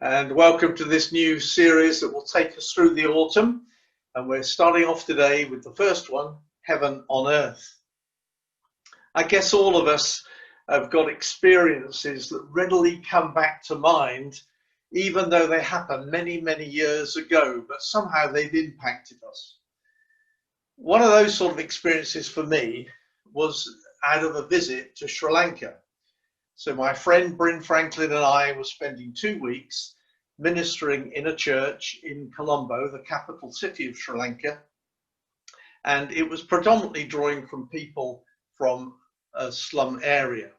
and welcome to this new series that will take us through the autumn. And we're starting off today with the first one, Heaven on Earth. I guess all of us have got experiences that readily come back to mind, even though they happened many, many years ago, but somehow they've impacted us. One of those sort of experiences for me was out of a visit to Sri Lanka. So my friend Bryn Franklin and I were spending 2 weeks ministering in a church in Colombo, the capital city of Sri Lanka. And it was predominantly drawing from people from a slum area.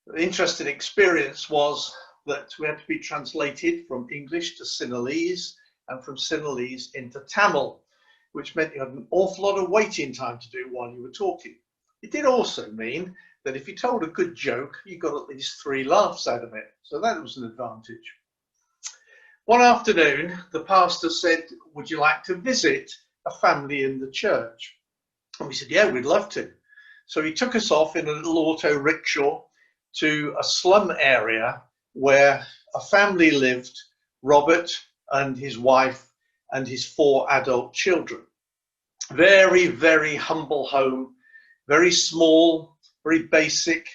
The interesting experience was that we had to be translated from English to Sinhalese and from Sinhalese into Tamil, which meant you had an awful lot of waiting time to do while you were talking. It did also mean that if you told a good joke, you got at least 3 laughs out of it. So that was an advantage. One afternoon, the pastor said, "Would you like to visit a family in the church?" And we said, "Yeah, we'd love to." So he took us off in a little auto rickshaw to a slum area where a family lived, Robert and his wife and his 4 adult children. Very, very humble home, very small, very basic,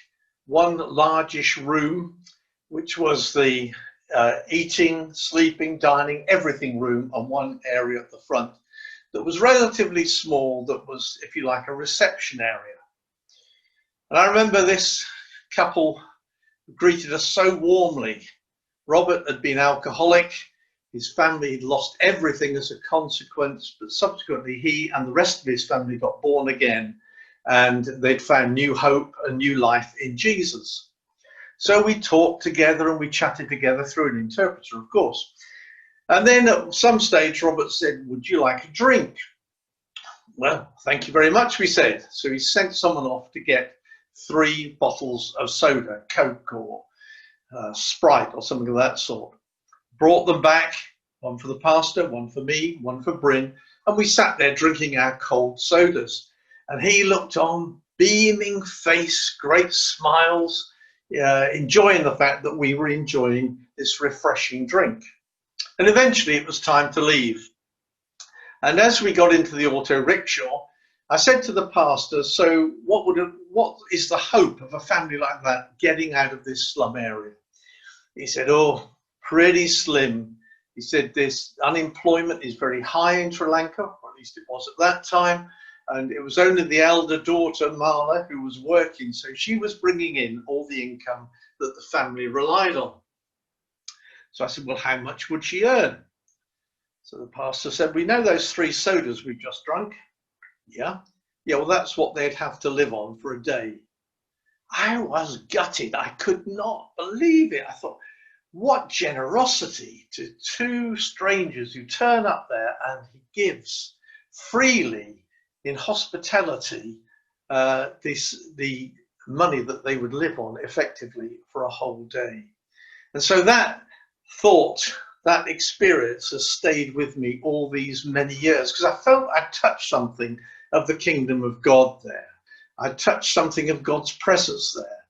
one largish room, which was the eating, sleeping, dining, everything room, and one area at the front that was relatively small, that was, if you like, a reception area. And I remember this couple greeted us so warmly. Robert had been alcoholic, his family had lost everything as a consequence, but subsequently he and the rest of his family got born again, and they'd found new hope and new life in Jesus. So we talked together and we chatted together through an interpreter, of course. And then at some stage, Robert said, "Would you like a drink?" "Well, thank you very much," we said. So he sent someone off to get 3 bottles of soda, Coke or Sprite or something of that sort. Brought them back, one for the pastor, one for me, one for Bryn, and we sat there drinking our cold sodas. And he looked on, beaming face, great smiles, enjoying the fact that we were enjoying this refreshing drink. And eventually it was time to leave. And as we got into the auto rickshaw, I said to the pastor, "So what is the hope of a family like that getting out of this slum area?" He said, "Oh, pretty slim." He said, "This unemployment is very high in Sri Lanka, or at least it was at that time. And it was only the elder daughter, Mala, who was working. So she was bringing in all the income that the family relied on." So I said, "Well, how much would she earn?" So the pastor said, "We know those 3 sodas we've just drunk." Yeah, well, that's what they'd have to live on for a day. I was gutted. I could not believe it. I thought, what generosity to 2 strangers who turn up there, and he gives freely in hospitality the money that they would live on effectively for a whole day. And so that thought, that experience has stayed with me all these many years, because I felt I touched something of the kingdom of God there. I touched something of God's presence there.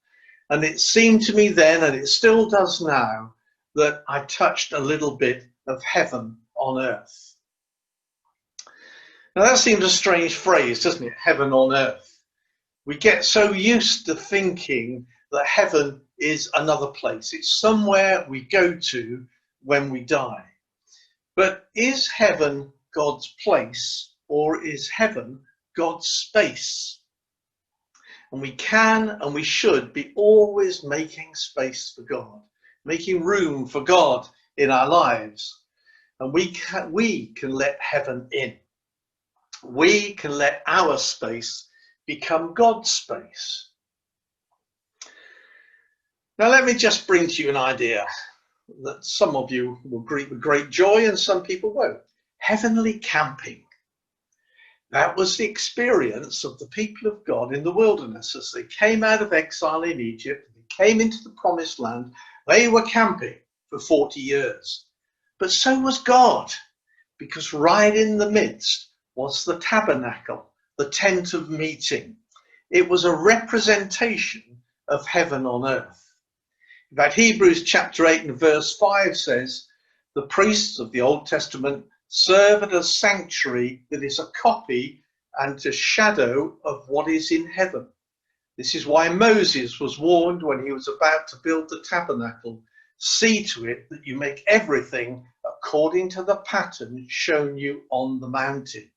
And it seemed to me then, and it still does now, that I touched a little bit of heaven on earth. Now that seems a strange phrase, doesn't it? Heaven on earth. We get so used to thinking that heaven is another place. It's somewhere we go to when we die. But is heaven God's place, or is heaven God's space? And we can and we should be always making space for God, making room for God in our lives. And we can let heaven in. We can let our space become God's space. Now let me just bring to you an idea that some of you will greet with great joy and some people won't. Heavenly camping. That was the experience of the people of God in the wilderness as they came out of exile in Egypt, they came into the promised land. They were camping for 40 years. But so was God, because right in the midst was the tabernacle, the tent of meeting. It was a representation of heaven on earth. In fact, Hebrews chapter 8 and verse 5 says, the priests of the Old Testament serve at a sanctuary that is a copy and a shadow of what is in heaven. This is why Moses was warned when he was about to build the tabernacle, see to it that you make everything according to the pattern shown you on the mountain.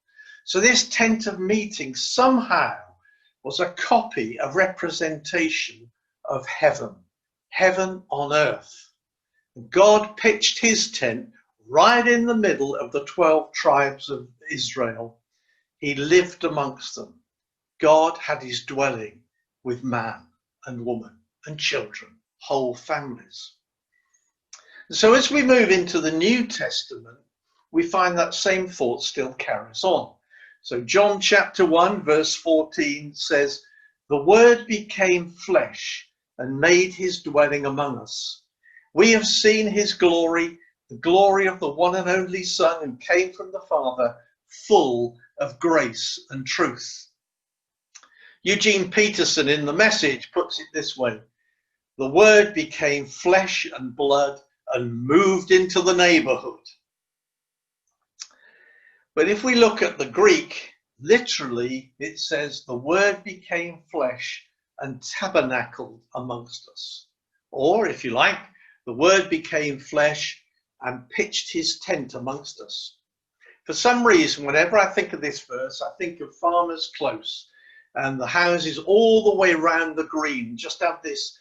So this tent of meeting somehow was a copy, a representation of heaven, heaven on earth. God pitched his tent right in the middle of the 12 tribes of Israel. He lived amongst them. God had his dwelling with man and woman and children, whole families. So as we move into the New Testament, we find that same thought still carries on. So John chapter 1 verse 14 says, the Word became flesh and made his dwelling among us. We have seen his glory, the glory of the one and only Son who came from the Father, full of grace and truth. Eugene Peterson in The Message puts it this way, the Word became flesh and blood and moved into the neighborhood. But if we look at the Greek, literally it says the Word became flesh and tabernacled amongst us. Or if you like, the Word became flesh and pitched his tent amongst us. For some reason, whenever I think of this verse, I think of Farmers Close and the houses all the way around the green. Just have this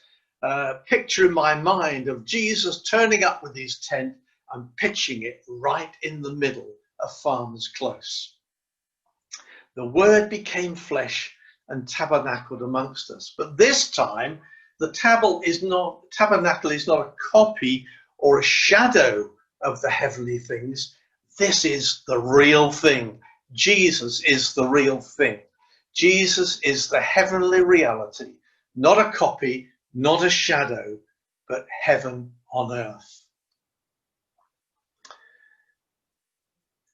picture in my mind of Jesus turning up with his tent and pitching it right in the middle of Farmers Close. The Word became flesh and tabernacled amongst us. But this time, the tabernacle is not a copy or a shadow of the heavenly things. This is the real thing. Jesus is the real thing. Jesus is the heavenly reality, not a copy, not a shadow, but heaven on earth.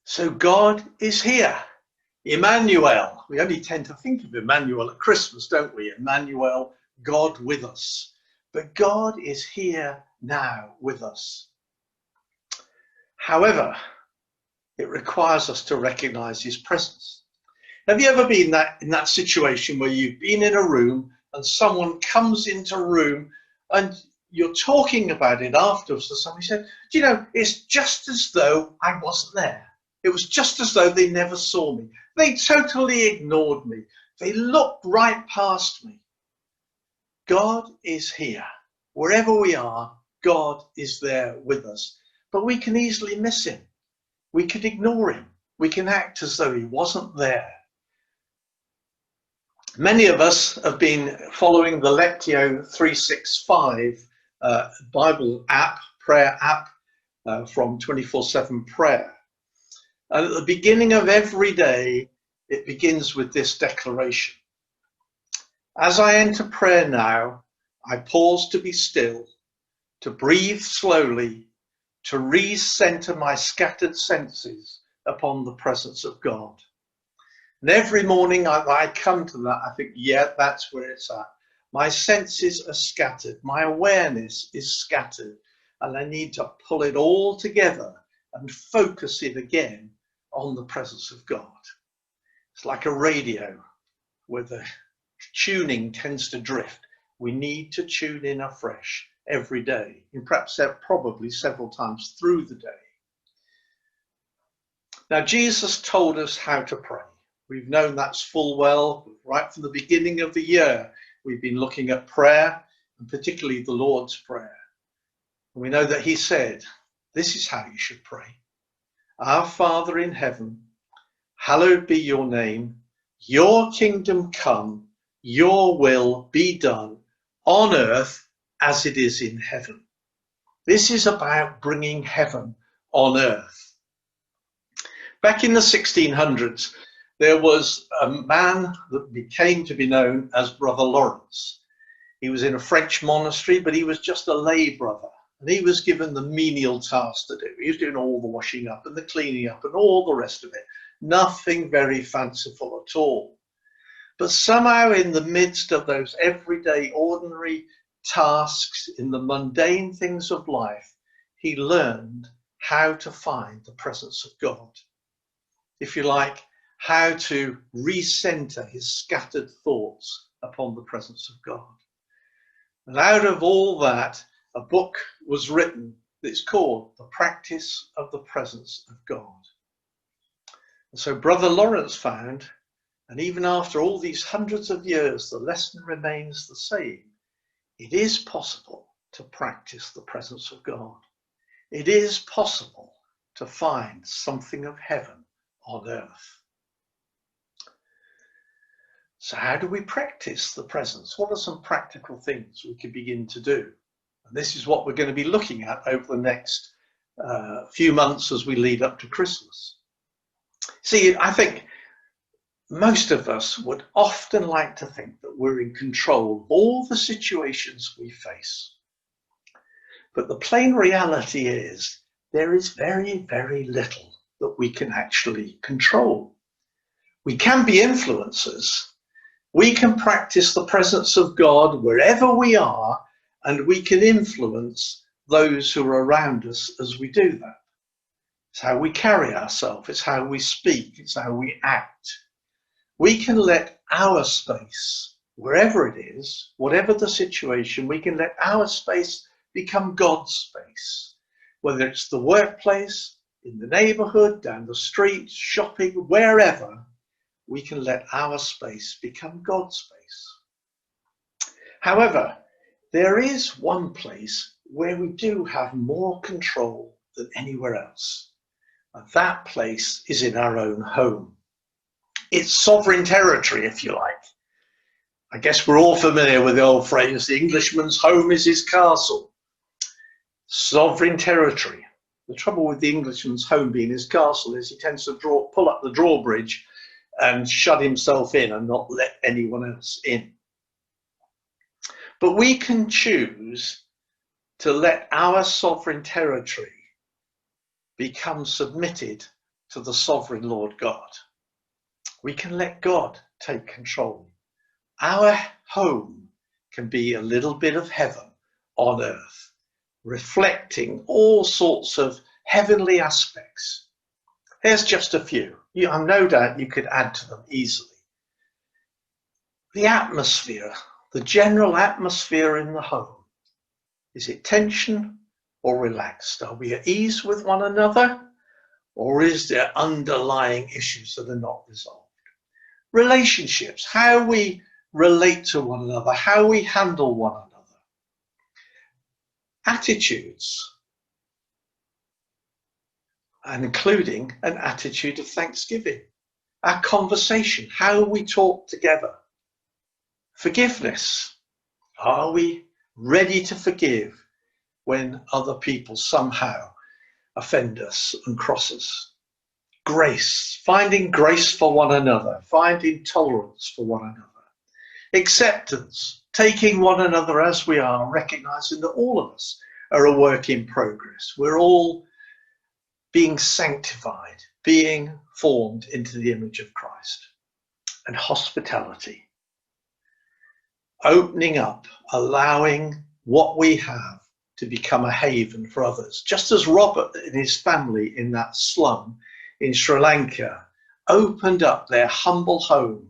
So God is here. Emmanuel. We only tend to think of Emmanuel at Christmas, don't we? Emmanuel, God with us. But God is here now with us. However, it requires us to recognize his presence. Have you ever been in that situation where you've been in a room and someone comes into a room and you're talking about it afterwards, and somebody said, do you know, it's just as though I wasn't there. It was just as though they never saw me. They totally ignored me. They looked right past me. God is here. Wherever we are, God is there with us. But we can easily miss him. We could ignore him. We can act as though he wasn't there. Many of us have been following the Lectio 365 Bible app, prayer app from 24/7 Prayer. And at the beginning of every day, it begins with this declaration. As I enter prayer now, I pause to be still, to breathe slowly, to recenter my scattered senses upon the presence of God. And every morning I come to that, I think, yeah, that's where it's at. My senses are scattered. My awareness is scattered. And I need to pull it all together and focus it again on the presence of God. It's like a radio where the tuning tends to drift. We need to tune in afresh every day, and perhaps probably several times through the day. Now, Jesus told us how to pray. We've known that's full well right from the beginning of the year. We've been looking at prayer, and particularly the Lord's Prayer. And we know that he said, this is how you should pray. Our Father in heaven, hallowed be your name. Your kingdom come, your will be done on earth as it is in heaven. This is about bringing heaven on earth. Back in the 1600s, there was a man that came to be known as Brother Lawrence. He was in a French monastery, but he was just a lay brother. And he was given the menial task to do. He was doing all the washing up and the cleaning up and all the rest of it. Nothing very fanciful at all. But somehow in the midst of those everyday, ordinary tasks, in the mundane things of life, he learned how to find the presence of God. If you like, how to recenter his scattered thoughts upon the presence of God. And out of all that, a book was written that's called The Practice of the Presence of God. And so Brother Lawrence found, and even after all these hundreds of years, the lesson remains the same. It is possible to practice the presence of God. It is possible to find something of heaven on earth. So how do we practice the presence? What are some practical things we can begin to do? And this is what we're going to be looking at over the next few months as we lead up to Christmas. See, I think most of us would often like to think that we're in control of all the situations we face. But the plain reality is there is very, very little that we can actually control. We can be influencers. We can practice the presence of God wherever we are, and we can influence those who are around us as we do that. It's how we carry ourselves. It's how we speak. It's how we act. We can let our space, wherever it is, whatever the situation, we can let our space become God's space. Whether it's the workplace, in the neighborhood, down the street, shopping, wherever, we can let our space become God's space. However, there is one place where we do have more control than anywhere else. And that place is in our own home. It's sovereign territory, if you like. I guess we're all familiar with the old phrase, the Englishman's home is his castle. Sovereign territory. The trouble with the Englishman's home being his castle is he tends to pull up the drawbridge and shut himself in and not let anyone else in. But we can choose to let our sovereign territory become submitted to the sovereign Lord God. We can let God take control. Our home can be a little bit of heaven on earth, reflecting all sorts of heavenly aspects. Here's just a few. I'm no doubt you could add to them easily. The atmosphere, the general atmosphere in the home. Is it tension or relaxed? Are we at ease with one another? Or is there underlying issues that are not resolved? Relationships, how we relate to one another, how we handle one another. Attitudes, and including an attitude of thanksgiving. Our conversation, how we talk together. Forgiveness, are we ready to forgive when other people somehow offend us and cross us? Grace, finding grace for one another, finding tolerance for one another. Acceptance, taking one another as we are, recognizing that all of us are a work in progress. We're all being sanctified, being formed into the image of Christ. And hospitality, opening up, allowing what we have to become a haven for others. Just as Robert and his family in that slum in Sri Lanka opened up their humble home,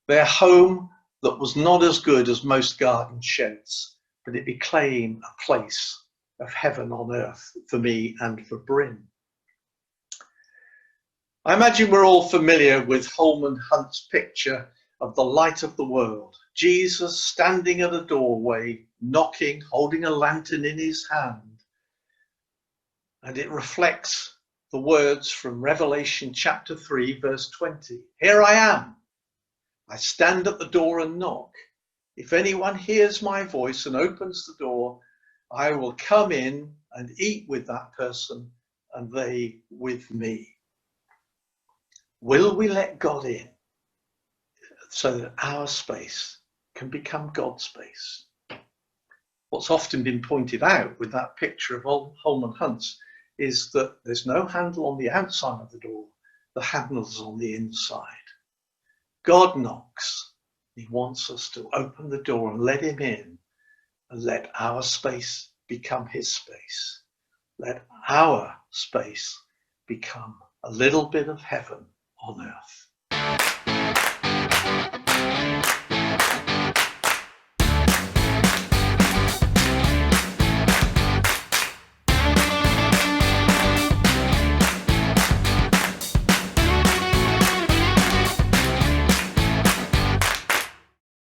their home that was not as good as most garden sheds, but it became a place of heaven on earth for me and for Bryn. I imagine we're all familiar with Holman Hunt's picture of the light of the world. Jesus standing at a doorway, knocking, holding a lantern in his hand. And it reflects the words from Revelation chapter 3, verse 20. Here I am. I stand at the door and knock. If anyone hears my voice and opens the door, I will come in and eat with that person and they with me. Will we let God in so that our space can become God's space? What's often been pointed out with that picture of Holman Hunt's is that there's no handle on the outside of the door, the handle's on the inside. God knocks. He wants us to open the door and let him in and let our space become his space. Let our space become a little bit of heaven on earth.